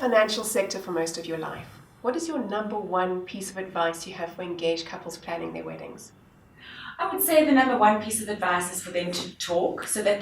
financial sector for most of your life. What is your number one piece of advice you have for engaged couples planning their weddings? I would say the number one piece of advice is for them to talk so that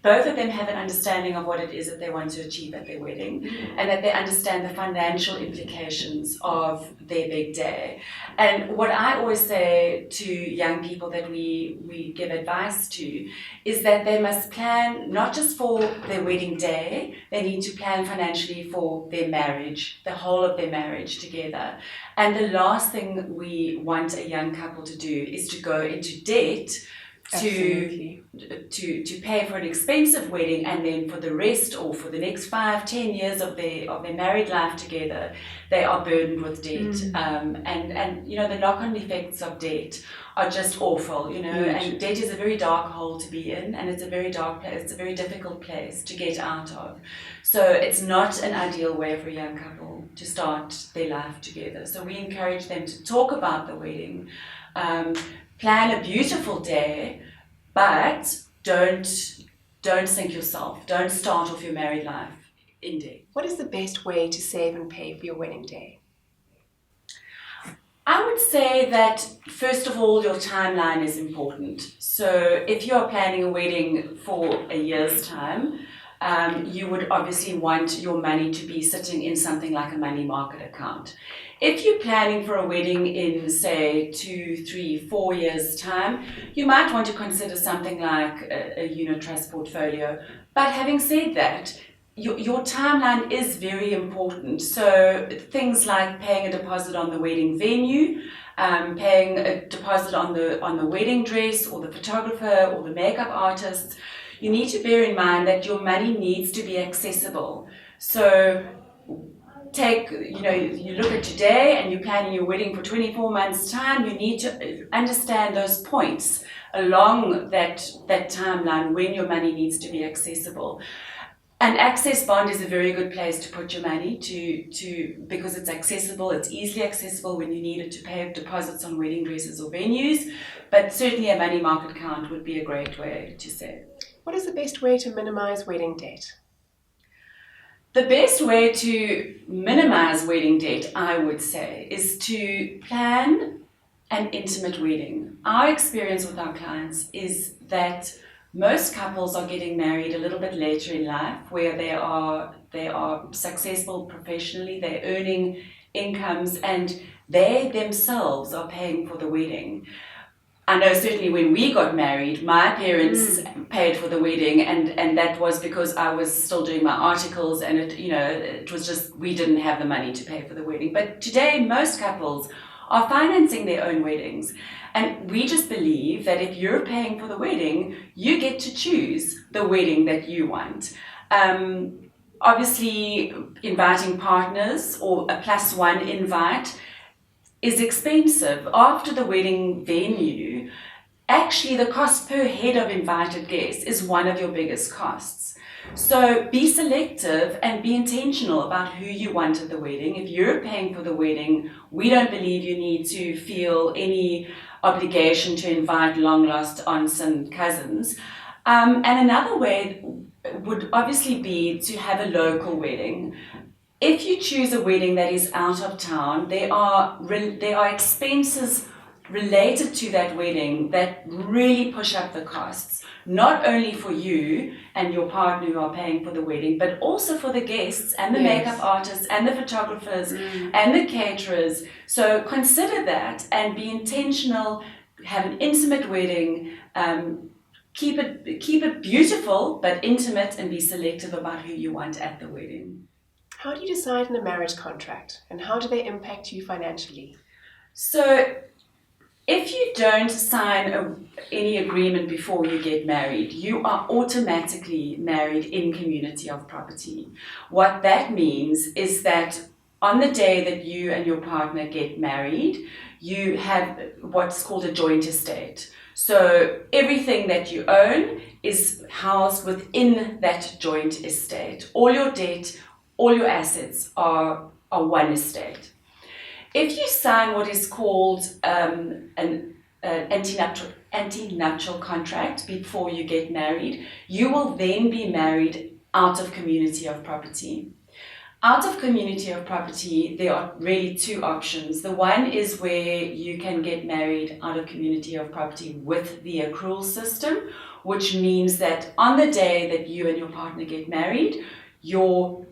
both of them have an understanding of what it is that they want to achieve at their wedding, and that they understand the financial implications of their big day. And what I always say to young people that we give advice to is that they must plan not just for their wedding day, they need to plan financially for their marriage, the whole of their marriage together. And the last thing we want a young couple to do is to go into debt to pay for an expensive wedding, and then for the rest, or for the next 5-10 years of their married life together, they are burdened with debt. And you know, the knock-on effects of debt are just awful, you know. And debt is a very dark hole to be in, and it's a very dark place, it's a very difficult place to get out of. So it's not an ideal way for a young couple to start their life together. So we encourage them to talk about the wedding, plan a beautiful day, but don't sink yourself. Don't start off your married life in debt. What is the best way to save and pay for your wedding day? I would say that, first of all, your timeline is important. So if you're planning a wedding for a year's time, you would obviously want your money to be sitting in something like a money market account. If you're planning for a wedding in, say, 2, 3, 4 years' time, you might want to consider something like a unit trust portfolio. But having said that, your timeline is very important. So things like paying a deposit on the wedding venue, paying a deposit on the wedding dress, or the photographer, or the makeup artist, you need to bear in mind that your money needs to be accessible. So you look at today and you're planning your wedding for 24 months' time, you need to understand those points along that timeline when your money needs to be accessible. An access bond is a very good place to put your money because it's accessible, it's easily accessible when you need it to pay deposits on wedding dresses or venues, but certainly a money market account would be a great way to save. What is the best way to minimize wedding debt? The best way to minimize wedding debt, I would say, is to plan an intimate wedding. Our experience with our clients is that most couples are getting married a little bit later in life, where they are successful professionally, they're earning incomes, and they themselves are paying for the wedding. I know certainly when we got married, my parents paid for the wedding, and that was because I was still doing my articles, and it was just, we didn't have the money to pay for the wedding. But today, most couples are financing their own weddings. And we just believe that if you're paying for the wedding, you get to choose the wedding that you want. Obviously, inviting partners or a +1 invite is expensive. After the wedding venue, actually the cost per head of invited guests is one of your biggest costs. So be selective and be intentional about who you want at the wedding. If you're paying for the wedding, we don't believe you need to feel any obligation to invite long-lost aunts and cousins. And another way would obviously be to have a local wedding. If you choose a wedding that is out of town, there are expenses related to that wedding that really push up the costs, not only for you and your partner who are paying for the wedding, but also for the guests and the makeup artists and the photographers and the caterers. So consider that and be intentional, have an intimate wedding, keep it beautiful but intimate, and be selective about who you want at the wedding. How do you decide on a marriage contract, and how do they impact you financially? So if you don't sign any agreement before you get married, you are automatically married in community of property. What that means is that on the day that you and your partner get married, you have what's called a joint estate. So everything that you own is housed within that joint estate. All your debt, all your assets are one estate. If you sign what is called an antenuptial contract before you get married, you will then be married out of community of property. Out of community of property, there are really two options. The one is where you can get married out of community of property with the accrual system, which means that on the day that you and your partner get married, your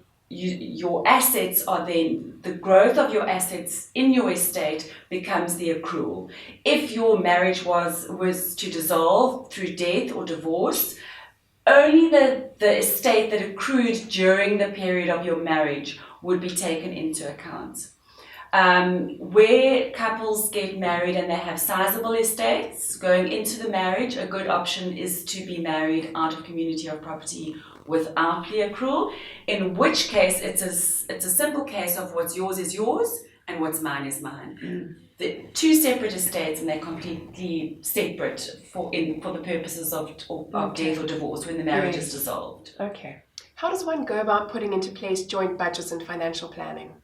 assets are then, the growth of your assets in your estate becomes the accrual. If your marriage was to dissolve through death or divorce, only the estate that accrued during the period of your marriage would be taken into account. Where couples get married and they have sizable estates going into the marriage, a good option is to be married out of community of property without the accrual, in which case it's a simple case of what's yours is yours and what's mine is mine. The two separate estates, and they're completely separate for the purposes of death or divorce when the marriage is dissolved. Okay. How does one go about putting into place joint budgets and financial planning?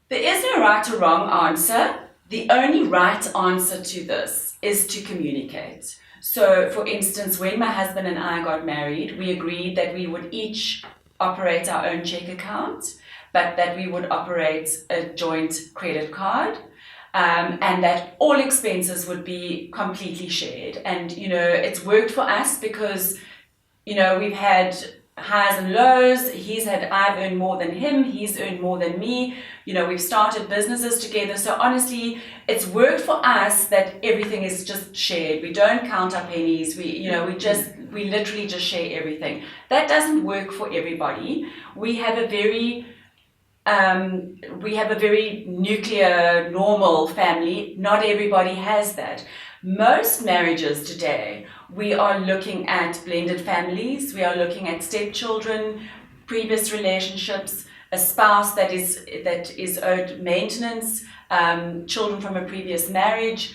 There is no right or wrong answer. The only right answer to this is to communicate. So, for instance, when my husband and I got married, we agreed that we would each operate our own check account, but that we would operate a joint credit card. And that all expenses would be completely shared. And, it's worked for us because, we've had highs and lows. I've earned more than him, he's earned more than me. We've started businesses together. So honestly, it's worked for us that everything is just shared. We don't count our pennies. We literally just share everything. That doesn't work for everybody. We have a very nuclear, normal family. Not everybody has that. Most marriages today, we are looking at blended families. We are looking at stepchildren, previous relationships, a spouse that is owed maintenance, children from a previous marriage.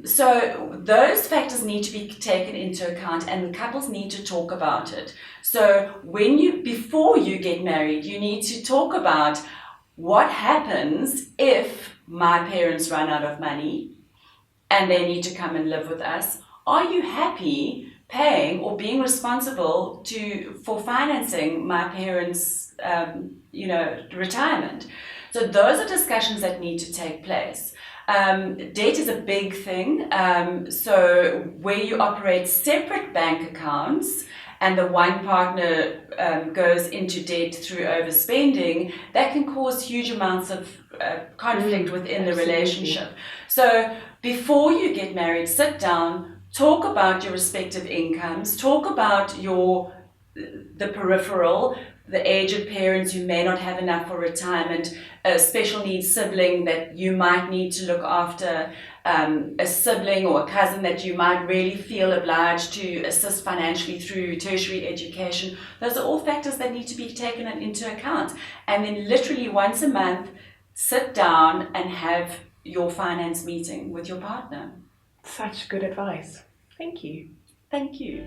So those factors need to be taken into account, and the couples need to talk about it. So before you get married, you need to talk about what happens if my parents run out of money and they need to come and live with us. Are you happy paying or being responsible for financing my parents' retirement? So those are discussions that need to take place. Debt is a big thing. So where you operate separate bank accounts and the one partner goes into debt through overspending, that can cause huge amounts of conflict within the relationship. So before you get married, sit down, talk about your respective incomes, talk about the peripheral, the aged parents who may not have enough for retirement, a special needs sibling that you might need to look after, a sibling or a cousin that you might really feel obliged to assist financially through tertiary education. Those are all factors that need to be taken into account. And then literally once a month, sit down and have your finance meeting with your partner. Such good advice. Thank you. Thank you.